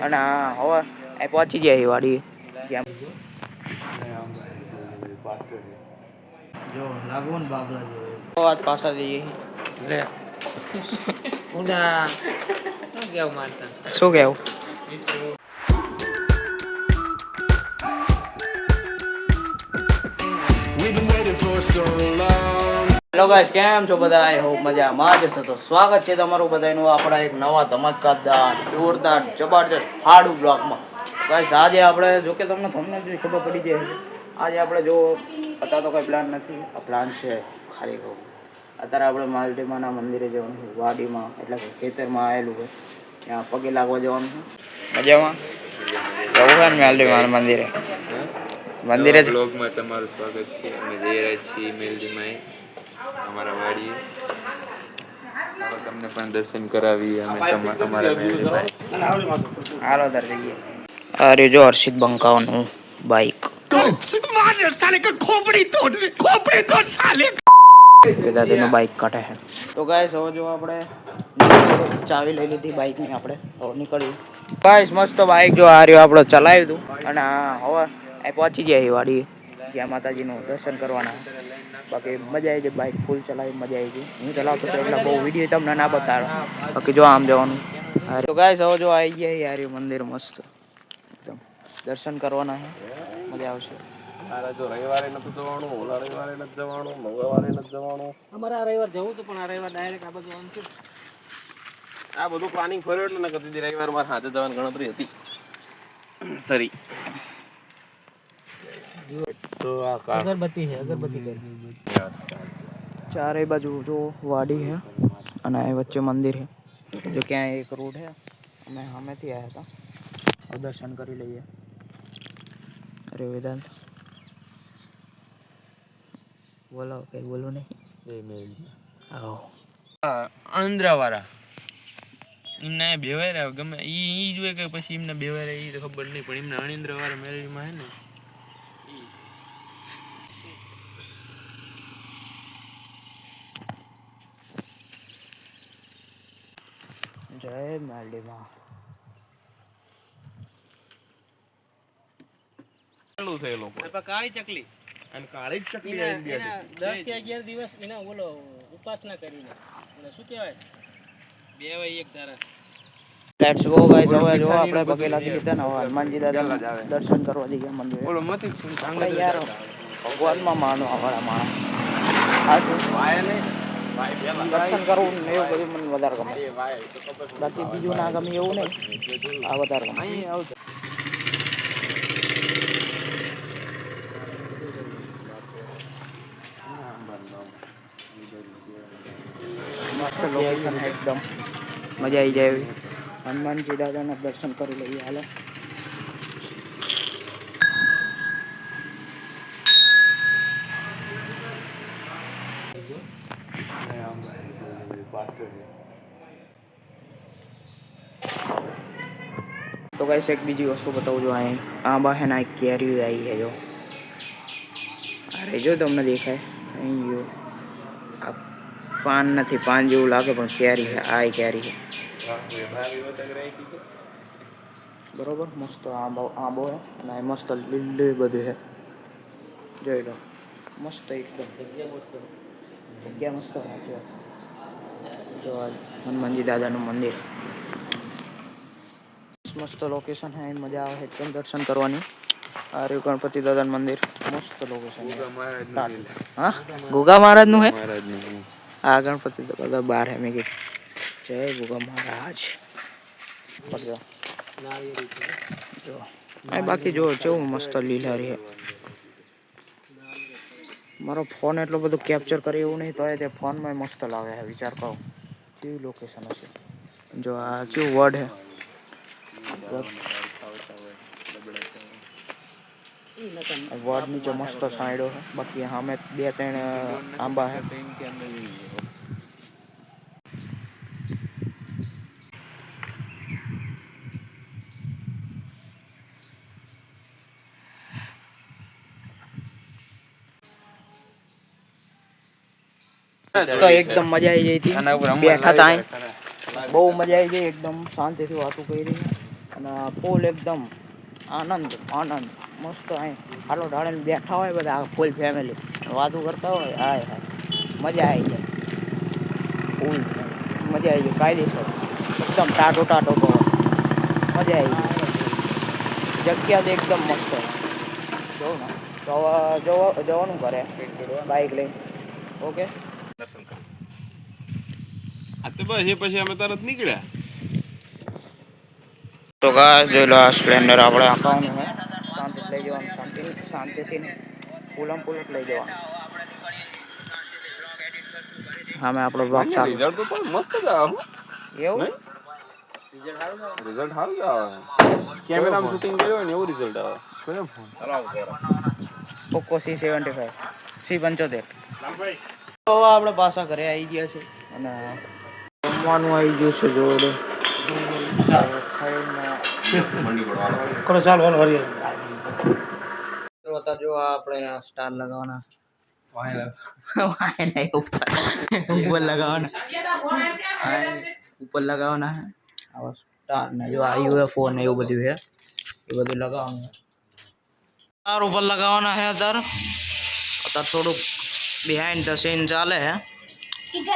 અને હવે એ પહોંચી જાય વાડી જ્યાં જો લાગો ને બાબલા જો વાત પાછા જઈએ લે ઉડા શું કેવું મારતા શું કેવું હેલો ગાઈસ કેમ છો બધા આઈ હોપ મજામાં જ હશો તો સ્વાગત છે તમારું બધાનું આપણા એક નવા ધમાકેદાર જોરદાર જબરજસ્ત ફાડું બ્લોગમાં ગાઈસ આજે આપણે જો કે તમને ખબર પડી જાય આજે આપણે જો અત્યારે તો કોઈ પ્લાન નથી આ પ્લાન છે ખાલી કહું અત્યારે આપણે માલડીમાના મંદિરે જવાનું છે વાડીમાં એટલે કે ખેતરમાં આવેલું હોય ત્યાં પગે લાગવા જવાનું છે મજામાં જવું છે ને માલડીમાના મંદિરે મંદિરે બ્લોગમાં તમારું સ્વાગત છે. અમે જઈ રહ્યા છીએ મેલડીમાં અમારા વાડીએ. ચાલો તમને પણ દર્શન કરાવીએ અમે અમારા મેલડીમાં. હાલો દર જઈએ અરે જો હર્ષિત બંકાવાનું બાઈક દાદાનું બાઈક કાઢે છે તો ગાઈસ હવે જો આપણે ચાવી લઈ લીધી બાઈકની આપણે હવે નીકળ્યું ગાઈસ મસ્ત બાઈક જો આ રહ્યો આપણે ચલાવ્યું હતું અને હવે એ પહોંચી જાય વાડી જ્યાં માતાજીનું દર્શન કરવાના બાકી મજા આવી જાય બાઈક ફૂલ ચલાવી મજા આવી ગઈ હું ચલાવતો હતો એટલે બહુ વિડીયો તમને ના બતાડો બાકી જો આમ જવાનું તો ગાઈસ હવે જો આવી ગયા યાર મંદિર મસ્ત એકદમ દર્શન કરવાના છે મજા આવશે જો રવિવારે નથી જવાનું, ઓલા રવિવારે નથી જવાનું, મંગળવારે નથી જવાનું. અમારે આ રવિવાર જવું હતું પણ આ રવિવાર ડાયરેક્ટ આ બધું આમ છે આ બધું પ્લાનિંગ ફર્યું એટલે ન કરતી રવિવાર મારે હાથે જવાની ગણતરી હતી. સરી તો આ અગરબત્તી છે અગરબત્તી કરી ચારે બાજુ જો વાડી છે અને એ વચ્ચે મંદિર છે જો ક્યાં એક રોડ છે અમે સામેથી આવ્યા હતા દર્શન કરી લઈએ અરે વેદાંત બોલો કઈ બોલો નહીં આવો આંદ્રાવાળા એમને બેવાય રહ્યા ગમે ઈ જોઈએ કે પછી એમને બેવાય રહ્યા એ તો ખબર નહીં પણ એમને અણિન્દ્રવાળા મેળવીમાં હે ને જય માલડીમાં ચાલુ થયેલું કાળી ચકલી અને કાળી જ ચકલી એના 10 કે 11 દિવસ એના ઓલો ઉપાસના કરીને અને શું કહેવાય બેવાય એક ધારા લેટ્સ ગો ગાઈસ હવે જો આપણે પગે લાગી લીધા ને હવે હનુમાનજી દાદા દર્શન કરવા જઈએ મંદિરે બોલો મતી આપણે યાર ભગવાનમાં માનો અમારા માણસ આ દર્શન કરવું ને એવું બધું મને વધારે ગમે બાકી બીજું ના ગમે એવું નહીં આ વધારે ગમે મસ્ત લોકેશન એકદમ મજા આવી જાય એવી હનુમાનજી દાદાના દર્શન કરી લઈએ હાલો તો ગાઈસ એક બીજી વસ્તુ બતાવું જો અહીં આંબા હે ના કેરી આવી છે જો અરે જો તમને દેખાય અહીં જો આ પાન નથી પાન જેવું લાગે પણ કેરી છે આ કેરી છે બરોબર મસ્ત આંબો હે અને મસ્ત લીલી બધું છે જોઈ લો મસ્ત એકદમ જગ્યા મસ્ત છે જો હનુમાનજી દાદાનું મંદિર મસ્ત લોકેશન है मजा આવે એકદમ દર્શન કરવાની આ રહ્યું ગણપતિ દાદાનું મંદિર મસ્ત લોકેશન હા ગોગા મહારાજ નું હે આ ગણપતિ દાદા બાર હે મેં કીધું જય ગોગા મહારાજ જો બાકી જો કેવું મસ્ત લીલારી હે મારો ફોન એટલો બધો કેપ્ચર કરે એવું નહીં તો તે ફોનમાં મસ્ત લાગે છે વિચાર કરો કેવી લોકેશન હશે જો આ કેવું વર્ડ હે વર્ડ નીચે મસ્ત સાઈડો છે બાકી સામે 2-3 આંબા છે તો એકદમ મજા આવી ગઈ હતી બેઠા હતા બહુ મજા આવી ગઈ એકદમ શાંતિથી વાતો કરી અને ફૂલ એકદમ આનંદ આનંદ મસ્ત અહીં હાલો ઢાળીને બેઠા હોય બધા ફૂલ ફેમિલી વાતો કરતા હોય હાય હાય મજા આવી જાય ફૂલ મજા આવી જાય કાયદેસર એકદમ ટાટો ટાટો પવન મજા આવી જાય જગ્યા તો એકદમ મસ્ત જોઉં ને તો જવાનું કરે બાઇક લઈને ઓકે આ તો બસ એ પછી અમે તરત નીકળ્યા. તો ગાઈસ જોઈ લો આ સ્પ્લેન્ડર આપણે આંકવાનું છે શાંતિથી લઈ જવાનું શાંતિથી ને પૂલમ પૂલ લઈ જવાનું સામે આપણો બ્લોગ ચાલુ રિઝલ્ટ તો પણ મસ્ત જ આવે એવું રિઝલ્ટ સારું જ આવે કેમેરામાં શૂટિંગ કર્યું હોય ને એવું રિઝલ્ટ આવે. કયો ફોન પોકો C75 C75 તો આપણે પાછા ઘરે આવી ગયા છે અને જમવાનું આવી ગયું છે જોડે કરો ચાલો હાલો હરી તો અત્યારે જો આપણે સ્ટાર લગાવવાના ઉપર લગાવવાના ઉપર લગાવવાના આવા સ્ટાર ને જો આ UFO ને એવું બધું છે એ બધું લગાવવાનું સ્ટાર ઉપર લગાવવાના છે અત્યારે થોડુંક બિહાઇન્ડ ધ સીન ચાલે છે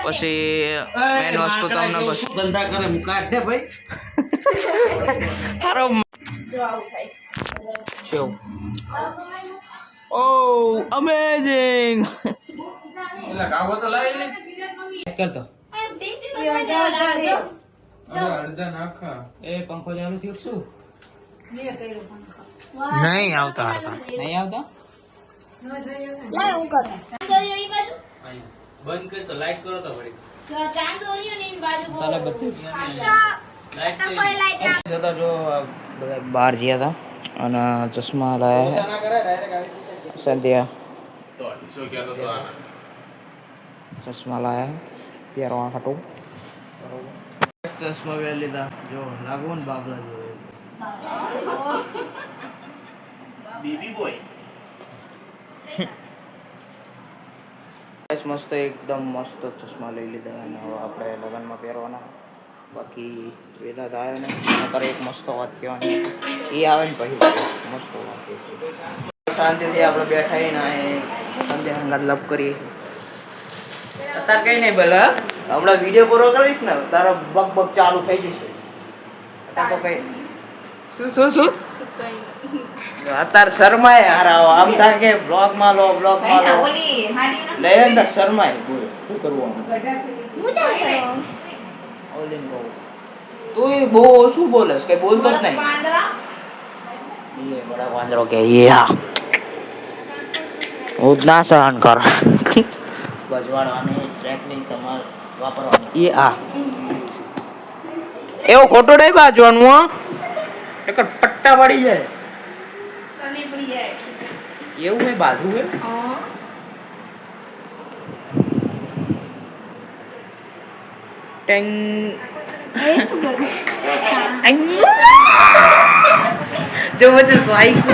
પછી મેન વસ્તુ તમને ગંદા કરે કાઢ દે ભાઈ હારો જો આવું થાય છે ઓ અમેઝિંગ એલા ગાવો તો લાવી લે ચેક કર તો અડધા નાખા એ પંખો ચાલુ થયો શું નહીં આવતા નહીં આવતા લાય હું કરું બંધ કર તો લાઈટ કરો તો વળી જો બધા બહાર ગયા હતા અને ચશ્મા લાયા સંધ્યા ચશ્મા લાયા પહેરવા ખાટું ચશ્મા પહેરી લીધા જો લાગુ ને બાબલા જોડે બેબી બોય મસ્ત એકદમ મસ્ત ચશ્મા લઈ લીધા અને હવે આપણે લગ્નમાં પહેરવાના બાકી વેદા થાય ને અત્યારે એક મસ્ત વાત કહેવાની એ આવે ને પછી મસ્ત વાત શાંતિથી આપણે બેઠા ને સંધ્યા હંગાત લપ કરીએ અત્યારે કઈ નહીં ભલે હમણાં વિડીયો પૂરો કરીશ ને તારો બગ બગ ચાલુ થઈ જશે અત્યારે તો કઈ શું અત્યારે શર્માય હારાવો આમ થાય કે બ્લોગમાં લો લે અંદર શર્માય શું કરવું ઓલી તું બહુ શું બોલેસ કઈ બોલતો જ નહીં ये बड़ा वांदरो के ये હા હું જ ના સહન કર બજવાડવાની ટેકનિક તમારે વાપરવાની એ આ એવો ખોટો નહીં બાજવાનું હો એક પટ્ટા પડી જાય એવું મેં બાજુ હે ટેંગ જો વચ્ચે સાઈકુ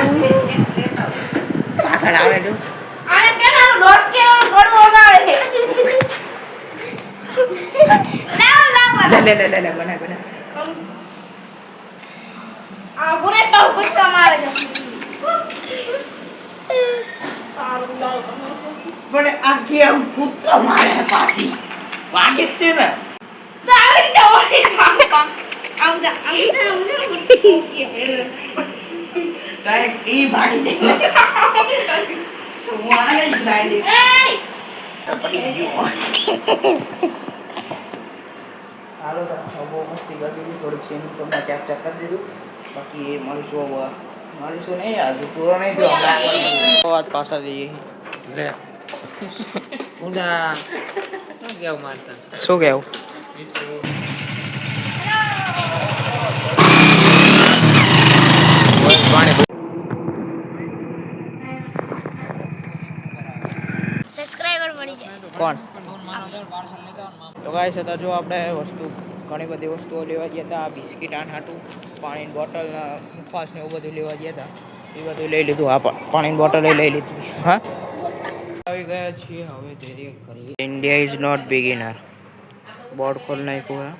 પાછળ આવે જો આને કેનાનો ડોટ કેનો પડવો ગાળે લે બના આ ગુને તો કુછ મારે છે પણ આખી આમ કૂદકા મારે પાછી વાગે તે ને સાવી તો આમ ઉને કાઈ ઈ ભાગી દે તો વાલે જ લાઈ દે પડી ગયો હાલો તો બહુ મસ્તી કરી દીધી થોડીક સીન તમને કેપ્ચર કરી દીધું બાકી મળીશું નહીં હજુ પૂરો નહીં થયો વાત પાછા જઈએ લે ઊંડા શું કેવું મારતા શું કેવું સબસ્ક્રાઇબર મળી જાય કોણ તો ગાઈસ હતા જો આપણે વસ્તુ ઘણી બધી વસ્તુઓ લેવા ગયા હતા બિસ્કિટ આનાટું પાણીની બોટલ મુખવાસ ને એવું બધું લેવા ગયા હતા એ બધું લઈ લીધું આ પાણીની બોટલ લઈ લીધી હા આવી ગયા છીએ હવે ધીરે કરીએ India is not beginner board ખોલ નાખ્યું હે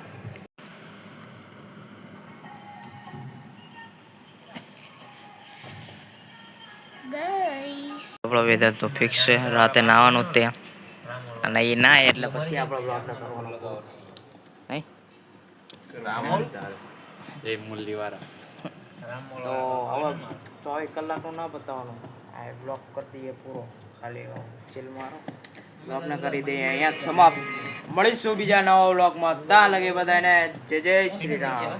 આપણો વેધર તો ફિક્સ છે, રાતે નાવાનું જ તે, અને એ ના એટલે પછી આપણો બ્લોગ કરવાનો નહીં. જય મુરલીવાળા. તો હવે 24 કલાકનું ના બતાવવાનું, આ બ્લોગ કરી દઈએ પૂરો, ખાલી ચીલ મારો બ્લોગને કરી દઈએ અહીંયા જ સમાપ્ત. મળીશું બીજા નવા બ્લોગમાં, ત્યાં લગે બધાને જય જય શ્રી રામ.